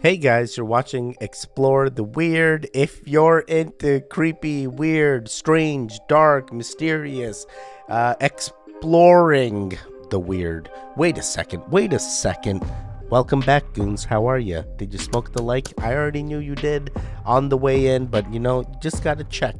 Hey guys, you're watching Explore the Weird. If you're into creepy, weird, strange, dark, mysterious, exploring the weird. Wait a second. Welcome back, goons. How are you? Did you smoke the like? I already knew you did on the way in, but you just gotta check.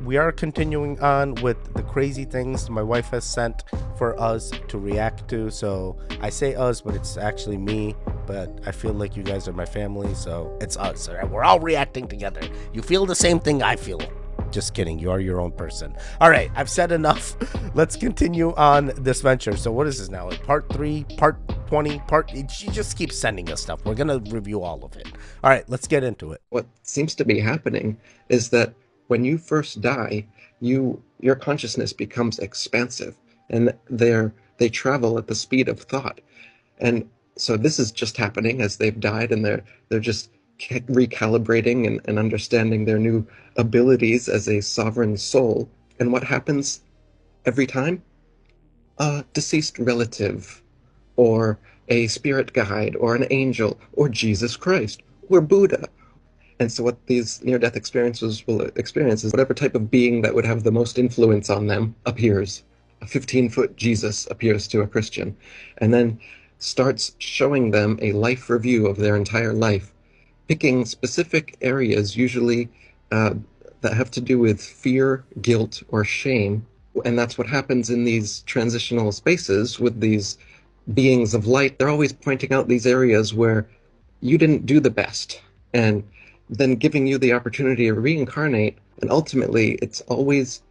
We are continuing on with the crazy things my wife has sent for us to react to. So I say us, but it's actually me. But I feel like you guys are my family, so it's us. All right? We're all reacting together. You feel the same thing I feel. Just kidding. You are your own person. All right, I've said enough. Let's continue on this venture. So what is this now? Part 3, part 20, she just keeps sending us stuff. We're going to review all of it. All right, let's get into it. What seems to be happening is that when you first die, your consciousness becomes expansive, and they travel at the speed of thought. And so this is just happening as they've died, and they're just recalibrating and understanding their new abilities as a sovereign soul. And what happens every time? A deceased relative, or a spirit guide, or an angel, or Jesus Christ, or Buddha. And so what these near-death experiences will experience is whatever type of being that would have the most influence on them appears. A 15-foot Jesus appears to a Christian, and then starts showing them a life review of their entire life, picking specific areas, usually that have to do with fear, guilt, or shame. And that's what happens in these transitional spaces with these beings of light. They're always pointing out these areas where you didn't do the best, and then giving you the opportunity to reincarnate. And ultimately, it's always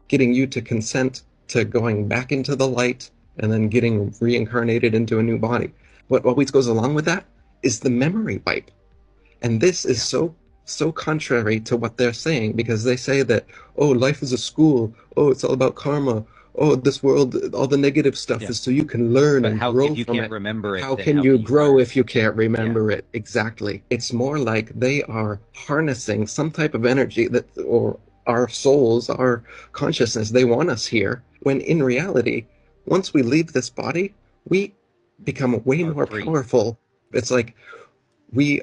getting you to consent to going back into the light and then getting reincarnated into a new body. What always goes along with that is the memory wipe. And this is so contrary to what they're saying, because they say that, oh, life is a school. Oh, it's all about karma. Oh, this world, all the negative stuff Yeah. is so you can learn But and how grow if you from can't it. remember it, How then can how you can you grow learn? if you can't Yeah. remember it? Exactly. It's more like they are harnessing some type of energy that, or our souls, our consciousness, they want us here. When in reality, once we leave this body, we become way Are more free. powerful. It's like we,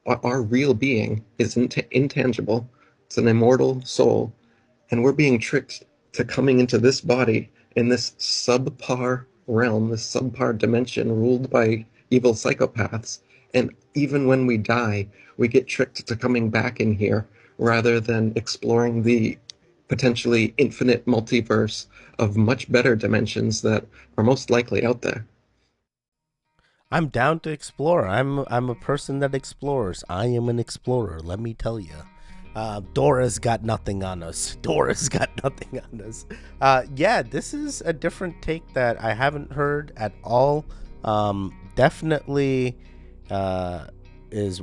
our real being is intangible. It's an immortal soul, and we're being tricked to coming into this body in this subpar realm, this subpar dimension ruled by evil psychopaths. And even when we die, we get tricked to coming back in here rather than exploring the potentially infinite multiverse of much better dimensions that are most likely out there. I'm down to explore. I'm a person that explores. I am an explorer, let me tell you. Dora's got nothing on us. Dora's got nothing on us. Yeah, this is a different take that I haven't heard at all. Definitely is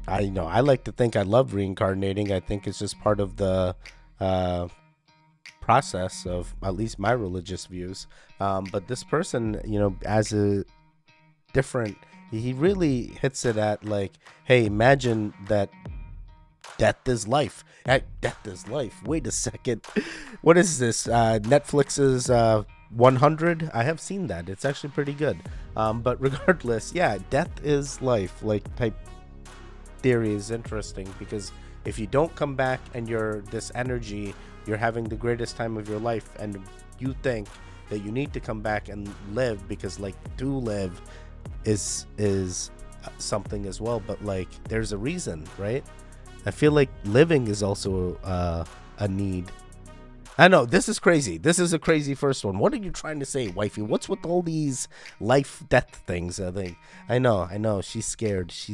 I like to think I love reincarnating. I think it's just part of the uh process of at least my religious views. But this person, as a different, he really hits it at like, hey, imagine that death is life. Death is life. Wait a second. What is this? Netflix's 100? I have seen that. It's actually pretty good. But regardless, yeah, death is life. Like, type theory is interesting because if you don't come back and you're this energy, you're having the greatest time of your life, and you think that you need to come back and live because, like, to live is something as well. But like, there's a reason, right? I feel like living is also a need. I know this is crazy. This is a crazy first one. What are you trying to say, wifey? What's with all these life death things? I know. She's scared. She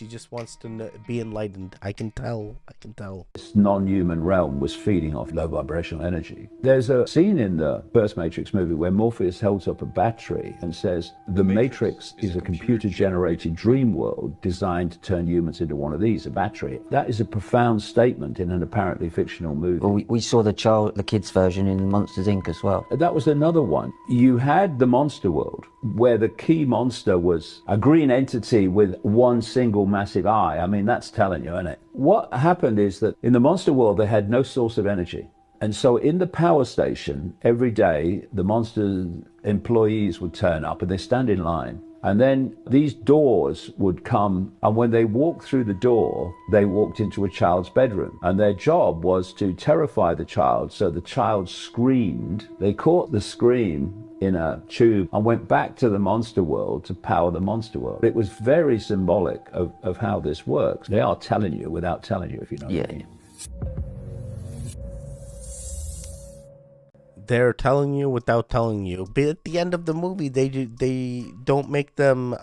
just wants to be enlightened. I can tell. This non-human realm was feeding off low vibrational energy. There's a scene in the first Matrix movie where Morpheus holds up a battery and says, the Matrix is a computer-generated dream world designed to turn humans into one of these, a battery. That is a profound statement in an apparently fictional movie. Well, we saw the kids version in Monsters Inc. as well. That was another one. You had the monster world, where the key monster was a green entity with one single massive eye. I mean, that's telling you, isn't it? What happened is that in the monster world, they had no source of energy. And so in the power station, every day, the monster employees would turn up and they stand in line. And then these doors would come, and when they walked through the door, they walked into a child's bedroom. And their job was to terrify the child, so the child screamed. They caught the scream in a tube and went back to the monster world to power the monster world. It was very symbolic of how this works. They are telling you without telling you, if you know what I mean. They're telling you without telling you. But at the end of the movie, they don't make them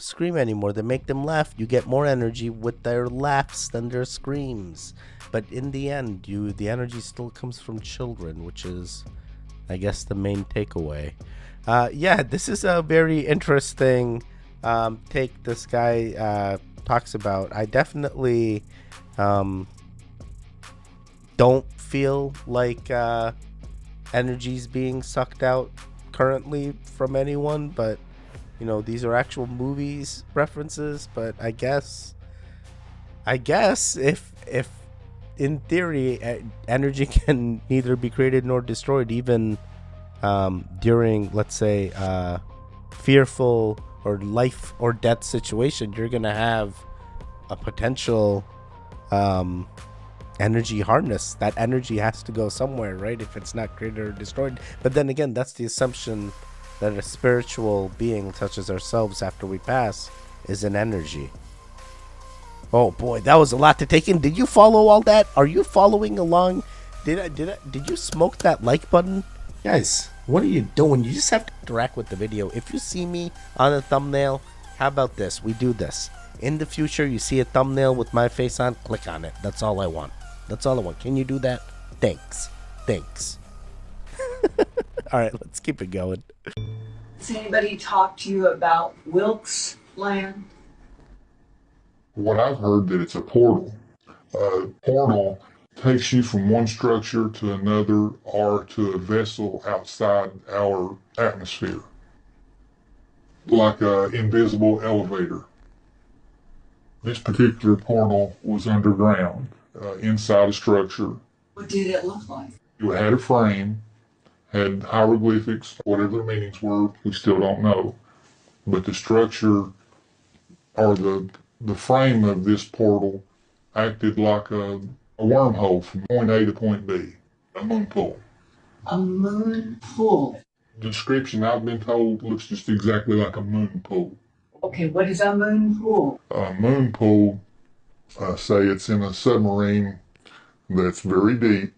scream anymore. They make them laugh. You get more energy with their laughs than their screams. But in the end, the energy still comes from children, which is, I guess, the main takeaway. Yeah, this is a very interesting take this guy talks about. I definitely don't feel like energy's being sucked out currently from anyone, but you know, these are actual movies references. But I guess if in theory energy can neither be created nor destroyed, even during, let's say, fearful or life or death situation, you're gonna have a potential energy harness. That energy has to go somewhere, right? If it's not created or destroyed. But then again, that's the assumption that a spiritual being such as ourselves after we pass is an energy. Oh boy, that was a lot to take in. Did you follow all that? Are you following along? Did you smoke that like button? Guys, what are you doing? You just have to interact with the video. If you see me on a thumbnail, how about this? We do this. In the future, you see a thumbnail with my face on, click on it. That's all I want. That's all I want. Can you do that? Thanks. All right, let's keep it going. Has anybody talked to you about Wilkes Land? What I've heard that it's a portal. A portal takes you from one structure to another or to a vessel outside our atmosphere. Like an invisible elevator. This particular portal was underground, inside a structure. What did it look like? It had a frame, had hieroglyphics, whatever the meanings were, we still don't know. But the structure or the frame of this portal acted like a wormhole from point A to point B, a moon pool. A moon pool. The description I've been told looks just exactly like a moon pool. Okay, what is a moon pool? A moon pool, say it's in a submarine that's very deep.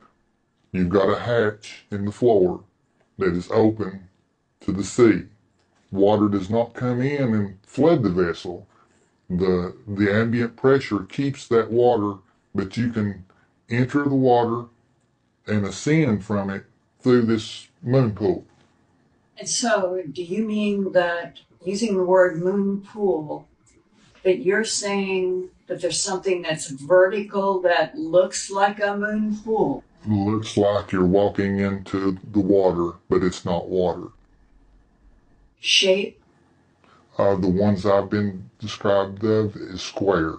You've got a hatch in the floor that is open to the sea. Water does not come in and flood the vessel. The ambient pressure keeps that water, but you can enter the water and ascend from it through this moon pool. And so, do you mean that, using the word moon pool, that you're saying that there's something that's vertical that looks like a moon pool? Looks like you're walking into the water, but it's not water. Shape? The ones I've been described of is square.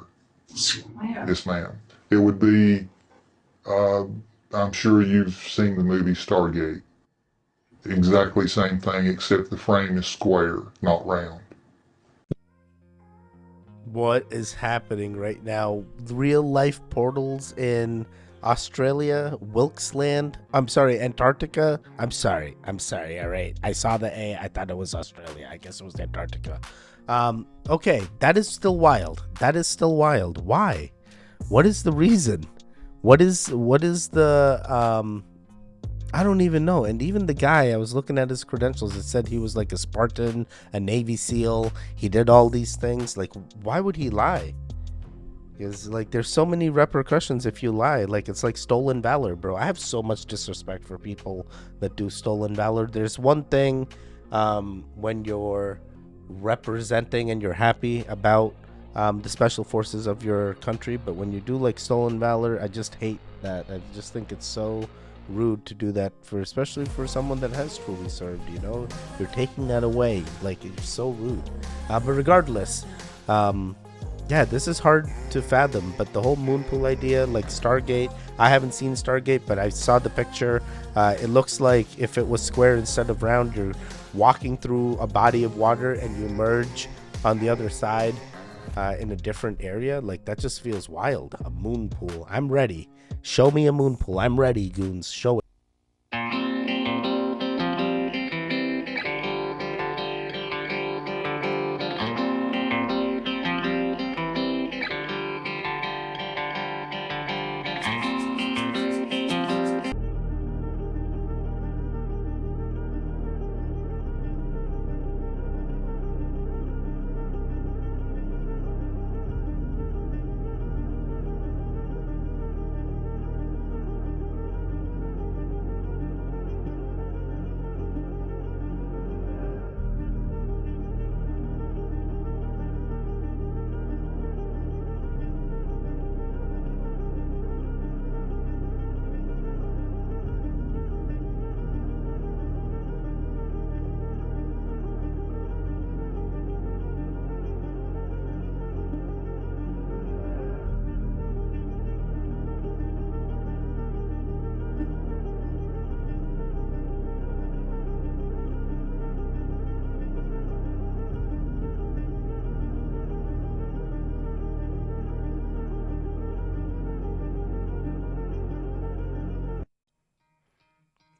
Square? Yes, ma'am. It would be, I'm sure you've seen the movie Stargate. Exactly same thing, except the frame is square, not round. What is happening right now? Real life portals in Australia, Wilkes Land. I'm sorry, Antarctica. I'm sorry. All right. I saw the A. I thought it was Australia. I guess it was Antarctica. Okay. That is still wild. Why? What is the reason? What is the, I don't even know. And even the guy, I was looking at his credentials. It said he was like a Spartan, a Navy SEAL. He did all these things. Like, why would he lie? Because, like, there's so many repercussions if you lie. Like, it's like stolen valor, bro. I have so much disrespect for people that do stolen valor. There's one thing when you're representing and you're happy about the special forces of your country, but when you do, like, stolen valor, I just hate that. I just think it's so rude to do that, for especially for someone that has truly served. You know, you're taking that away. Like, it's so rude. But regardless, yeah, this is hard to fathom. But the whole moon pool idea, like Stargate, I haven't seen Stargate, but I saw the picture. It looks like if it was square instead of round, you're walking through a body of water and you emerge on the other side in a different area. Like, that just feels wild. A moon pool. I'm ready. Show me a moon pool. I'm ready, goons. Show it.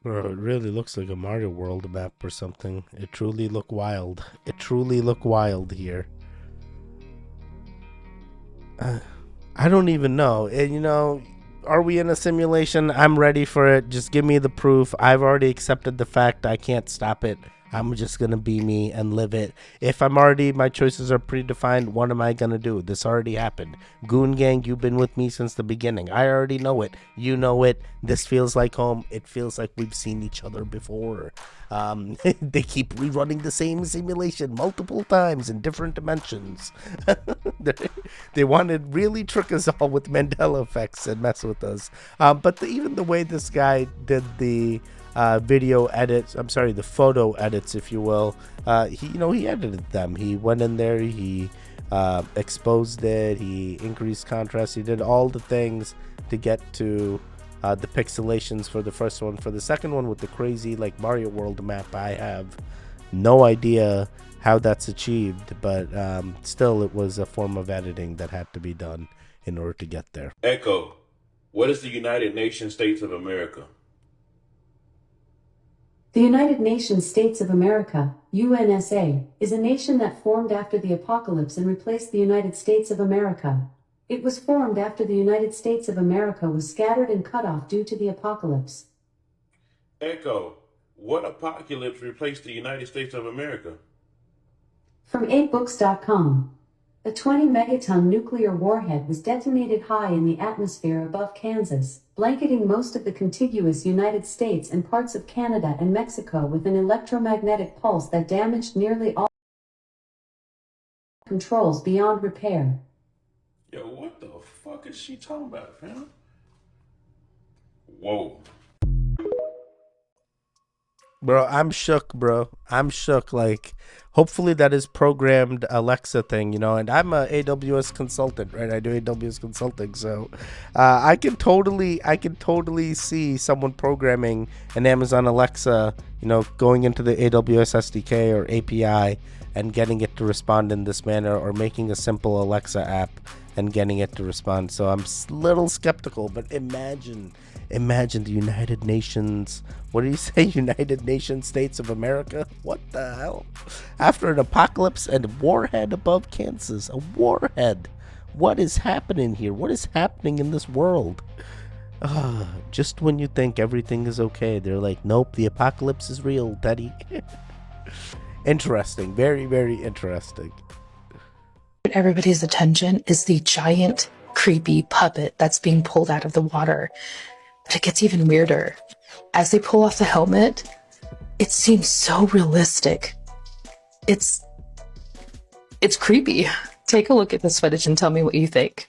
Bro, it really looks like a Mario World map or something. It truly look wild. It truly look wild here. I don't even know. And, you know, are we in a simulation? I'm ready for it. Just give me the proof. I've already accepted the fact I can't stop it. I'm just going to be me and live it. If my choices are predefined, what am I going to do? This already happened. Goon Gang, you've been with me since the beginning. I already know it. You know it. This feels like home. It feels like we've seen each other before. They keep rerunning the same simulation multiple times in different dimensions. They want to really trick us all with Mandela effects and mess with us. But even the way this guy did the the photo edits, if you will, he edited them. He went in there, he exposed it, he increased contrast, he did all the things to get to the pixelations for the first one. For the second one with the crazy like Mario World map, I have no idea how that's achieved, but still it was a form of editing that had to be done in order to get there. Echo, what is the United Nations States of America? The United Nations States of America, UNSA, is a nation that formed after the apocalypse and replaced the United States of America. It was formed after the United States of America was scattered and cut off due to the apocalypse. Echo, what apocalypse replaced the United States of America? From 8books.com. A 20-megaton nuclear warhead was detonated high in the atmosphere above Kansas, blanketing most of the contiguous United States and parts of Canada and Mexico with an electromagnetic pulse that damaged nearly all controls beyond repair. Yo, what the fuck is she talking about, fam? Whoa. Bro, I'm shook, bro. I'm shook. Like, hopefully that is programmed Alexa thing, and I'm a AWS consultant, right? I do AWS consulting, so I can totally see someone programming an Amazon Alexa, going into the AWS SDK or API and getting it to respond in this manner, or making a simple Alexa app and getting it to respond. So I'm a little skeptical, but imagine the United Nations. What did he say? United Nations States of America? What the hell? After an apocalypse and a warhead above Kansas. A warhead. What is happening here? What is happening in this world? Just when you think everything is okay, they're like, nope, the apocalypse is real, Daddy. Interesting. Very, very interesting. Everybody's attention is the giant, creepy puppet that's being pulled out of the water. But it gets even weirder. As they pull off the helmet, it seems so realistic. It's creepy. Take a look at this footage and tell me what you think.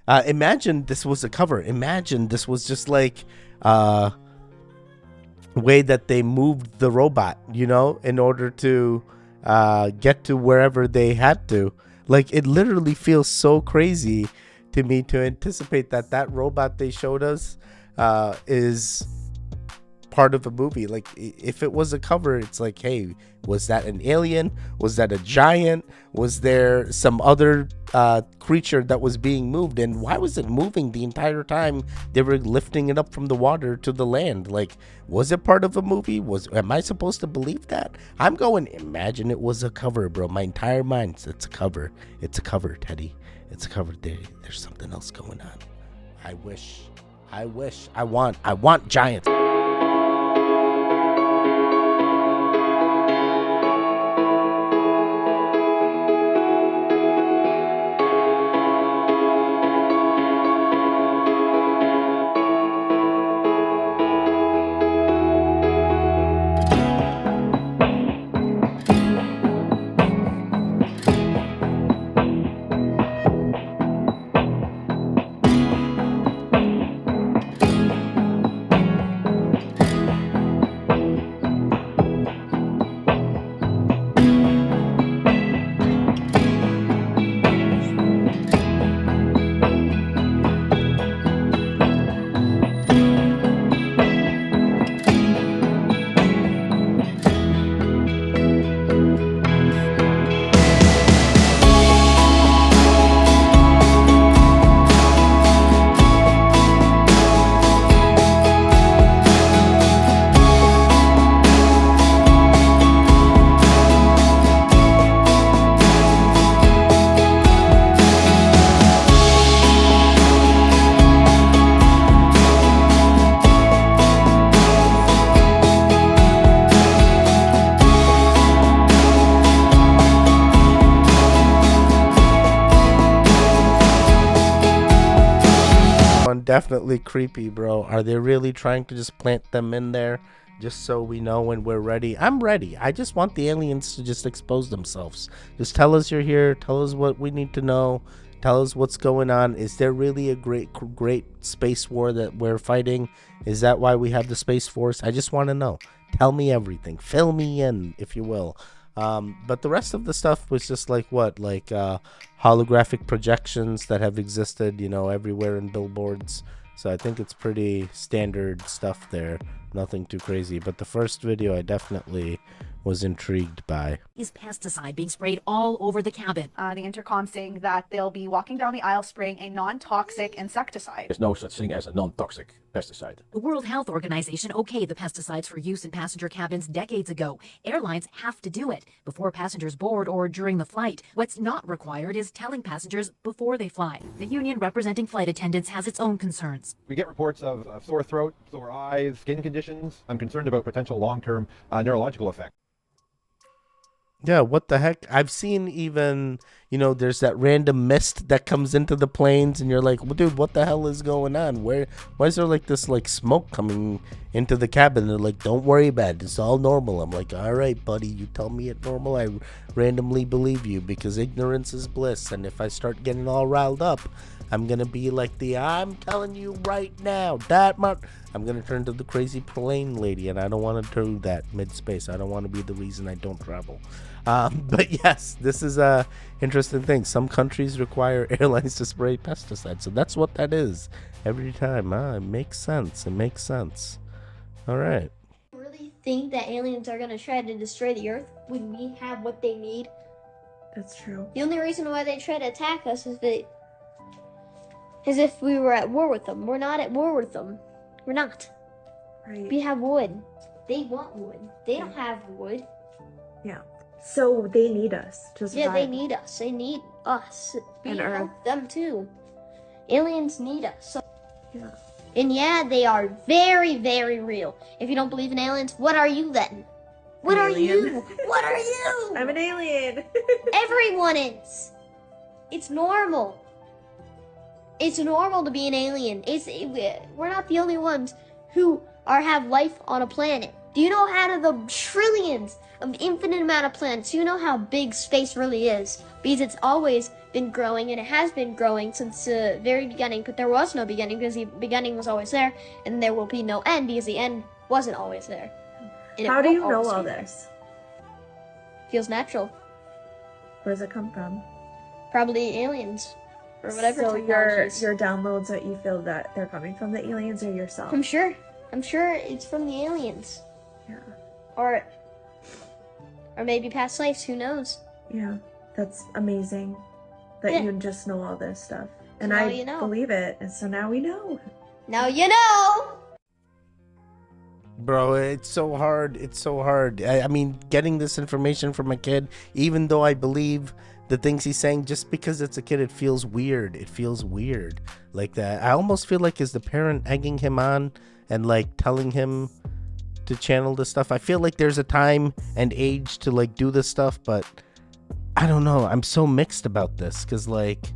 Imagine this was a cover. Imagine this was just like way that they moved the robot, in order to get to wherever they had to. Like, it literally feels so crazy to me to anticipate that robot they showed us is part of a movie. Like, if it was a cover, it's like, hey, was that an alien? Was that a giant? Was there some other creature that was being moved? And why was it moving the entire time they were lifting it up from the water to the land? Like, was it part of a movie? Am I supposed to believe that? I'm going, imagine it was a cover, bro. My entire mind, it's a cover. It's a cover, Teddy. It's a cover. There's something else going on. I want giants. Definitely creepy, bro. Are they really trying to just plant them in there just so we know when we're ready? I'm ready. I just want the aliens to just expose themselves. Just tell us you're here. Tell us what we need to know. Tell us what's going on. Is there really a great space war that we're fighting? Is that why we have the Space Force? I just want to know. Tell me everything. Fill me in, if you will. But the rest of the stuff was just like what? Like holographic projections that have existed, everywhere in billboards. So I think it's pretty standard stuff there. Nothing too crazy. But the first video I definitely was intrigued by. Is pesticide being sprayed all over the cabin? The intercom saying that they'll be walking down the aisle spraying a non-toxic insecticide. There's no such thing as a non-toxic pesticide. The World Health Organization okayed the pesticides for use in passenger cabins decades ago. Airlines have to do it before passengers board or during the flight. What's not required is telling passengers before they fly. The union representing flight attendants has its own concerns. We get reports of sore throat, sore eyes, skin conditions. I'm concerned about potential long-term neurological effects. Yeah, what the heck? I've seen even, there's that random mist that comes into the planes and you're like, well, dude, what the hell is going on? Why is there like this like smoke coming into the cabin? They're like, don't worry about it. It's all normal. I'm like, all right, buddy, you tell me it's normal. I randomly believe you because ignorance is bliss. And if I start getting all riled up, I'm going to be like I'm telling you right now, I'm going to turn to the crazy plane lady, and I don't want to do that mid-space. I don't want to be the reason I don't travel. But yes, this is a interesting thing. Some countries require airlines to spray pesticides, so that's what that is every time. It makes sense. It makes sense. All right. I really think that aliens are going to try to destroy the Earth when we have what they need. That's true. The only reason why they try to attack us is if we were at war with them. We're not at war with them. We're not. Right. We have wood. They want wood. They don't have wood. Yeah. So they need us to survive. Yeah, they need us. They need us. We And Earth. help them too. Aliens need us. So, Yeah. and yeah, they are very, very real. If you don't believe in aliens, what are you then? What are you? What are you? I'm an alien. Everyone is. It's normal. It's normal to be an alien. We're not the only ones who have life on a planet. Do you know out of the trillions of the infinite amount of planets, you know how big space really is, because it's always been growing, and it has been growing since the very beginning, but there was no beginning because the beginning was always there, and there will be no end because the end wasn't always there. And How do you won't know always all be there. this? Feels natural. Where does it come from? Probably aliens. Or whatever So technologies. your downloads that you feel that they're coming from the aliens or yourself? I'm sure it's from the aliens. Yeah. Or maybe past lives, who knows? Yeah. That's amazing that Yeah. you just know all this stuff. And Now I you know. believe it. And so now we know. Now you know! Bro, it's so hard. It's so hard. I mean, getting this information from a kid, even though I believe the things he's saying, just because it's a kid, it feels weird. It feels weird like that. I almost feel like is the parent egging him on and like telling him to channel this stuff. I feel like there's a time and age to like do this stuff, but I don't know. I'm so mixed about this because like,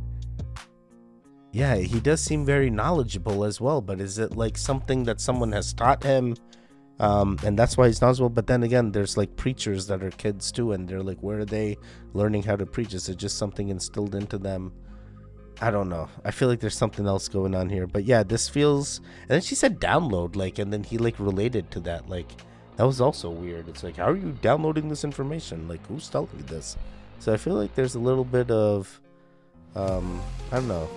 yeah, he does seem very knowledgeable as well, but is it like something that someone has taught him? And that's why he's knowledgeable. But then again, there's like preachers that are kids too, and they're like, where are they learning how to preach? Is it just something instilled into them? I don't know. I feel like there's something else going on here. But yeah, this feels. And then she said download, like, and then he like related to that. Like, that was also weird. It's like, how are you downloading this information? Like, who's telling you this? So I feel like there's a little bit of, I don't know.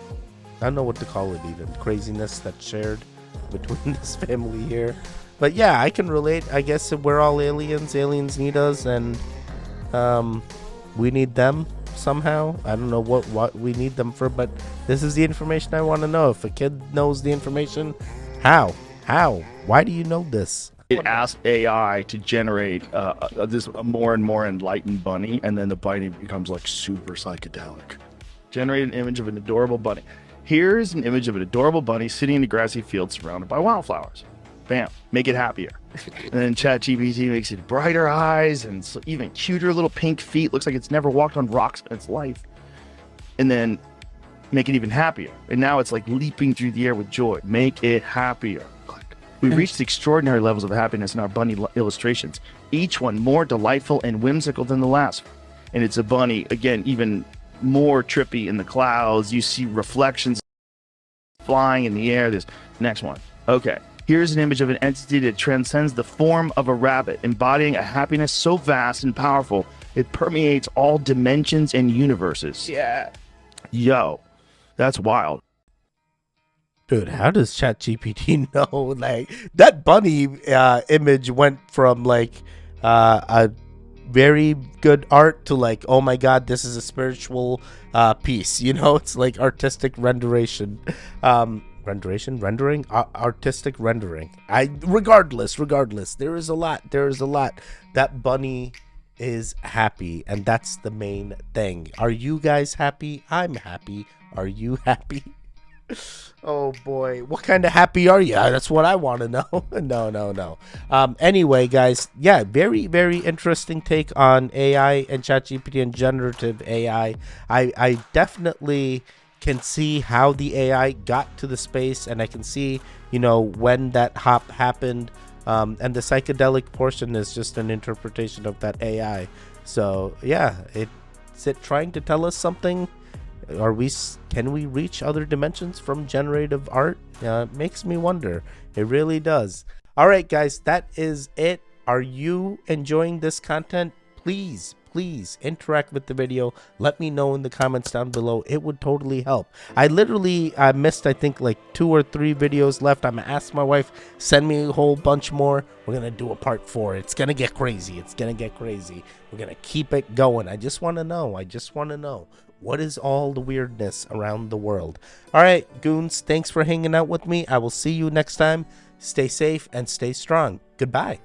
I don't know what to call it even. Craziness that's shared between this family here. But yeah, I can relate. I guess we're all aliens. Aliens need us, and we need them somehow. I don't know what we need them for, but this is the information I want to know. If a kid knows the information, how? Why do you know this? It asked AI to generate a more and more enlightened bunny, and then the bunny becomes like super psychedelic. Generate an image of an adorable bunny. Here's an image of an adorable bunny sitting in a grassy field surrounded by wildflowers. Bam, make it happier. And then ChatGPT makes it brighter eyes and even cuter little pink feet. Looks like it's never walked on rocks in its life. And then make it even happier. And now it's like leaping through the air with joy. Make it happier. We've reached extraordinary levels of happiness in our bunny illustrations, each one more delightful and whimsical than the last. And it's a bunny, again, even more trippy in the clouds. You see reflections flying in the air. This next one. Okay. Here's an image of an entity that transcends the form of a rabbit, embodying a happiness so vast and powerful, it permeates all dimensions and universes. Yeah. Yo, that's wild. Dude, how does ChatGPT know? Like, that bunny image went from like a very good art to like, oh my god, this is a spiritual piece. You know, it's like artistic rendering. Artistic rendering. Regardless, there is a lot. That bunny is happy, and that's the main thing. Are you guys happy? I'm happy. Are you happy? Oh boy, what kind of happy are you? That's what I want to know. No. Anyway, guys, yeah, very, very interesting take on AI and ChatGPT and generative AI. I definitely can see how the AI got to the space, and I can see, you know, when that hop happened. And the psychedelic portion is just an interpretation of that AI. So yeah, is it trying to tell us something? Can we reach other dimensions from generative art? It makes me wonder. It really does. All right, guys, that is it. Are you enjoying this content? Please interact with the video. Let me know in the comments down below. It would totally help. I literally missed, I think, like 2 or 3 videos left. I'm gonna ask my wife, send me a whole bunch more. We're gonna do a part 4. It's gonna get crazy. We're gonna keep it going. I just want to know. What is all the weirdness around the world? All right, goons, thanks for hanging out with me. I will see you next time. Stay safe and stay strong. Goodbye.